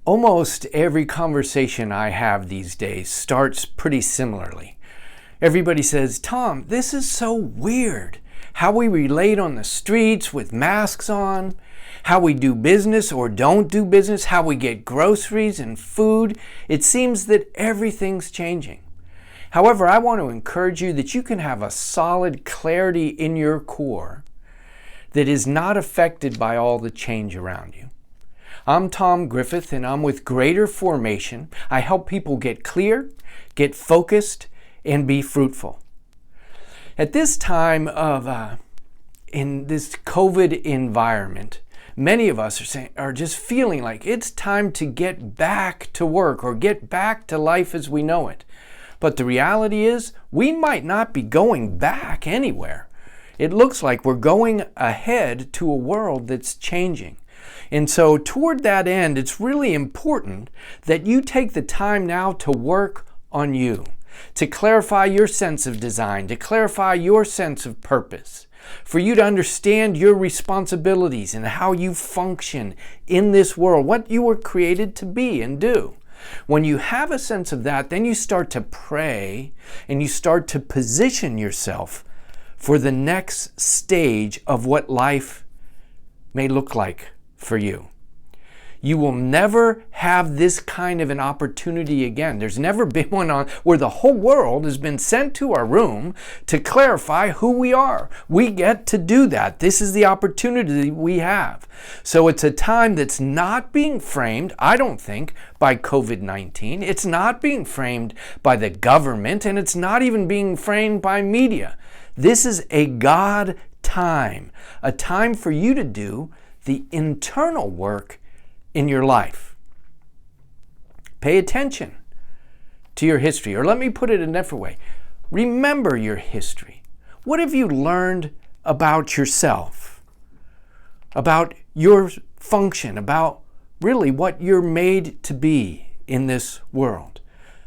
Almost every conversation I have these days starts pretty similarly. Everybody says, "Tom, this is so weird. How we relate on the streets with masks on, how we do business or don't do business, how we get groceries and food. It seems that everything's changing." However, I want to encourage you that you can have a solid clarity in your core that is not affected by all the change around you. I'm Tom Griffith, and I'm with Greater Formation. I help people get clear, get focused, and be fruitful. At this time in this COVID environment, many of us are just feeling like it's time to get back to work or get back to life as we know it. But the reality is, we might not be going back anywhere. It looks like we're going ahead to a world that's changing. And so toward that end, it's really important that you take the time now to work on you, to clarify your sense of design, to clarify your sense of purpose, for you to understand your responsibilities and how you function in this world, what you were created to be and do. When you have a sense of that, then you start to pray and you start to position yourself for the next stage of what life may look like for you. You will never have this kind of an opportunity again. There's never been one on where the whole world has been sent to our room to clarify who we are. We get to do that. This is the opportunity we have. So it's a time that's not being framed, I don't think, by COVID-19. It's not being framed by the government, and it's not even being framed by media. This is a God time, a time for you to do the internal work in your life. Pay attention to your history, or let me put it a different way. Remember your history. What have you learned about yourself, about your function, about really what you're made to be in this world?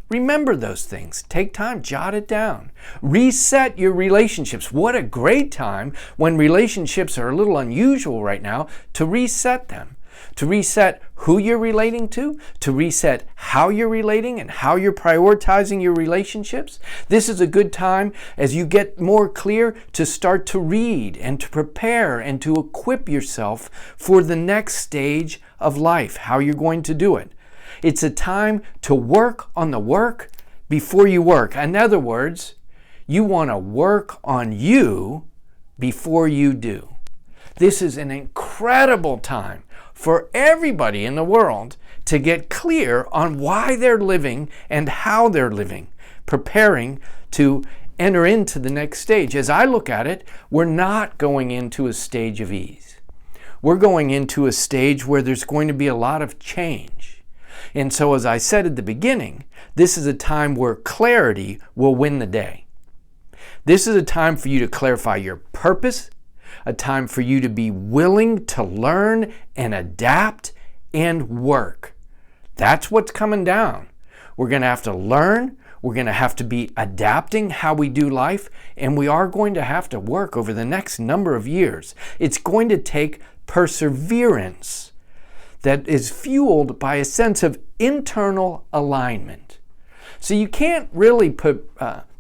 Remember those things. Take time, jot it down. Reset your relationships. What a great time when relationships are a little unusual right now to reset them. To reset who you're relating to reset how you're relating and how you're prioritizing your relationships. This is a good time as you get more clear to start to read and to prepare and to equip yourself for the next stage of life, how you're going to do it. It's a time to work on the work before you work. In other words, you want to work on you before you do. This is an incredible time for everybody in the world to get clear on why they're living and how they're living, preparing to enter into the next stage. As I look at it, we're not going into a stage of ease. We're going into a stage where there's going to be a lot of change. And so, as I said at the beginning, this is a time where clarity will win the day. This is a time for you to clarify your purpose, a time for you to be willing to learn and adapt and work. That's what's coming down. We're going to have to learn. We're going to have to be adapting how we do life, and we are going to have to work over the next number of years. It's going to take perseverance that is fueled by a sense of internal alignment. So you can't really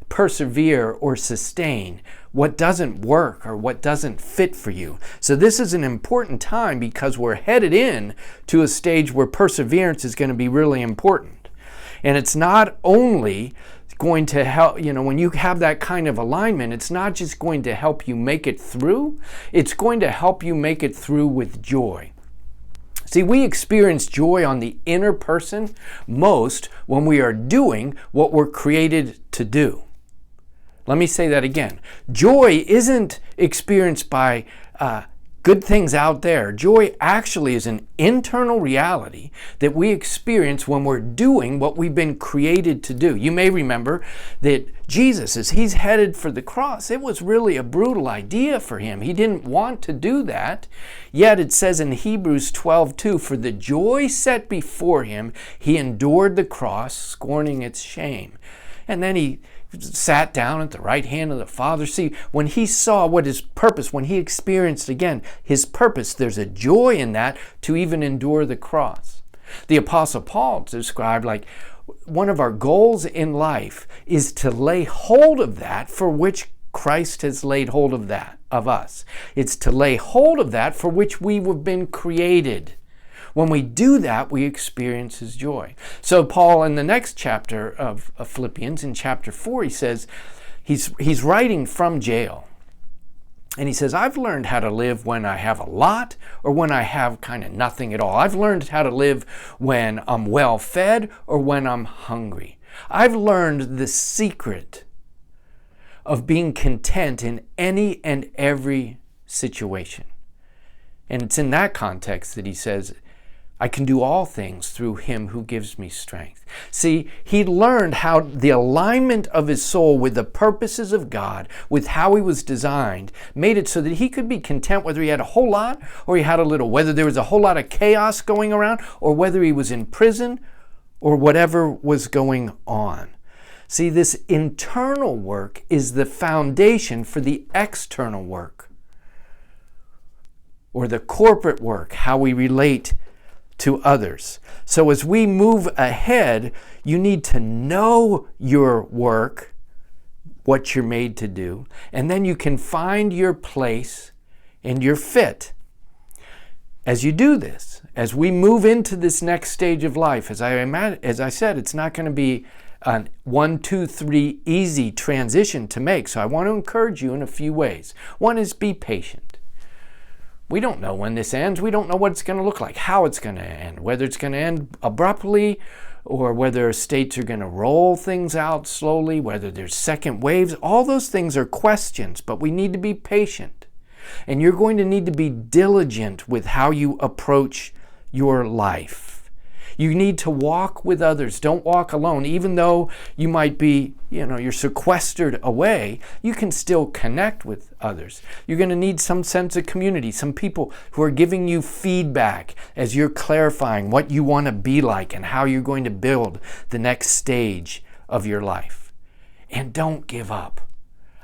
persevere or sustain what doesn't work or what doesn't fit for you. So this is an important time because we're headed in to a stage where perseverance is going to be really important. And it's not only going to help, when you have that kind of alignment, it's not just going to help you make it through, it's going to help you make it through with joy. See, we experience joy on the inner person most when we are doing what we're created to do. Let me say that again. Joy isn't experienced by good things out there. Joy actually is an internal reality that we experience when we're doing what we've been created to do. You may remember that Jesus, as he's headed for the cross, it was really a brutal idea for him. He didn't want to do that. Yet it says in Hebrews 12:2, for the joy set before him, he endured the cross, scorning its shame. And then he sat down at the right hand of the Father. See, when he saw what his purpose, when he experienced again his purpose, there's a joy in that to even endure the cross. The Apostle Paul described like one of our goals in life is to lay hold of that for which Christ has laid hold of us. It's to lay hold of that for which we have been created. When we do that, we experience his joy. So Paul, in the next chapter of Philippians, in chapter 4, he says, he's writing from jail. And he says, I've learned how to live when I have a lot or when I have kind of nothing at all. I've learned how to live when I'm well fed or when I'm hungry. I've learned the secret of being content in any and every situation. And it's in that context that he says, I can do all things through him who gives me strength. See, he learned how the alignment of his soul with the purposes of God, with how he was designed, made it so that he could be content whether he had a whole lot or he had a little, whether there was a whole lot of chaos going around or whether he was in prison or whatever was going on. See, this internal work is the foundation for the external work or the corporate work, how we relate to others. So as we move ahead, you need to know your work, what you're made to do, and then you can find your place and your fit. As you do this, as we move into this next stage of life, as I said, it's not going to be a 1, 2, 3 easy transition to make. So I want to encourage you in a few ways. One is be patient. We don't know when this ends. We don't know what it's going to look like, how it's going to end, whether it's going to end abruptly or whether states are going to roll things out slowly, whether there's second waves. All those things are questions, but we need to be patient. And you're going to need to be diligent with how you approach your life. You need to walk with others. Don't walk alone. Even though you might be, you're sequestered away, you can still connect with others. You're going to need some sense of community, some people who are giving you feedback as you're clarifying what you want to be like and how you're going to build the next stage of your life. And don't give up.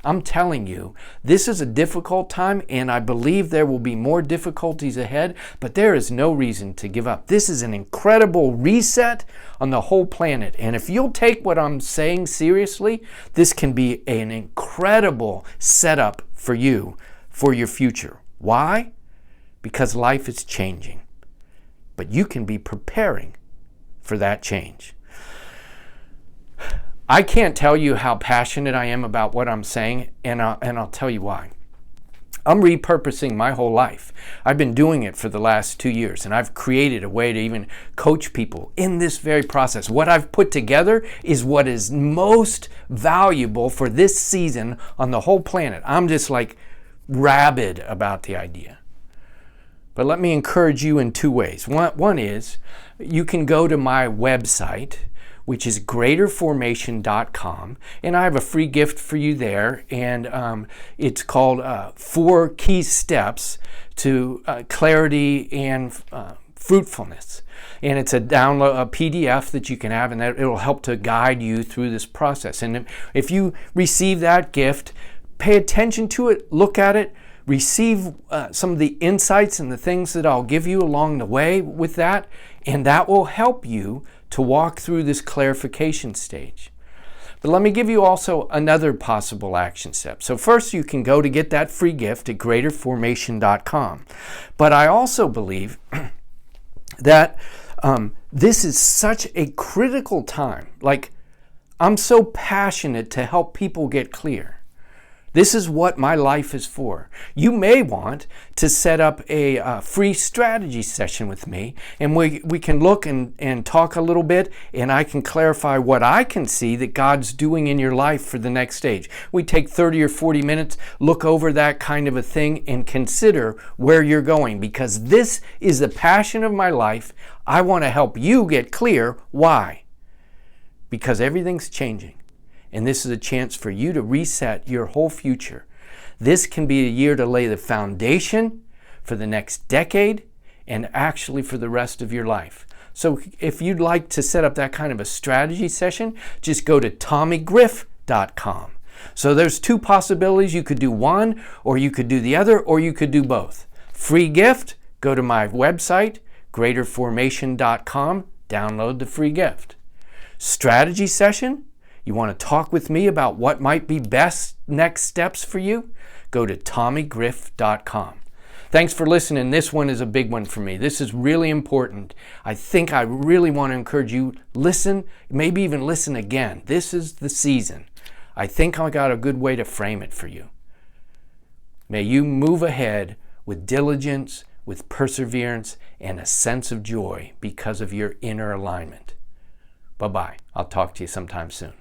I'm telling you, this is a difficult time, and I believe there will be more difficulties ahead, but there is no reason to give up. This is an incredible reset on the whole planet, and if you'll take what I'm saying seriously, this can be an incredible setup for you, for your future. Why? Because life is changing, but you can be preparing for that change. I can't tell you how passionate I am about what I'm saying, and I'll tell you why. I'm repurposing my whole life. I've been doing it for the last 2 years, and I've created a way to even coach people in this very process. What I've put together is what is most valuable for this season on the whole planet. I'm just like rabid about the idea. But let me encourage you in 2 ways. One is you can go to my website, which is greaterformation.com, and I have a free gift for you there, and it's called 4 Key Steps to Clarity and Fruitfulness. And it's a download, a PDF that you can have, and that it'll help to guide you through this process. And if you receive that gift, pay attention to it, look at it, receive some of the insights and the things that I'll give you along the way with that, and that will help you to walk through this clarification stage. But let me give you also another possible action step. So first, you can go to get that free gift at greaterformation.com. But I also believe that this is such a critical time. Like, I'm so passionate to help people get clear. This is what my life is for. You may want to set up a free strategy session with me, and we can look and talk a little bit, and I can clarify what I can see that God's doing in your life for the next stage. We take 30 or 40 minutes, look over that kind of a thing, and consider where you're going, because this is the passion of my life. I want to help you get clear. Why? Because everything's changing. And this is a chance for you to reset your whole future. This can be a year to lay the foundation for the next decade and actually for the rest of your life. So if you'd like to set up that kind of a strategy session, just go to TommyGriff.com. So there's 2 possibilities. You could do one, or you could do the other, or you could do both. Free gift, go to my website, greaterformation.com, download the free gift. Strategy session? You want to talk with me about what might be best next steps for you? Go to tommygriff.com. Thanks for listening. This one is a big one for me. This is really important. I think I really want to encourage you, listen, maybe even listen again. This is the season. I think I got a good way to frame it for you. May you move ahead with diligence, with perseverance, and a sense of joy because of your inner alignment. Bye-bye. I'll talk to you sometime soon.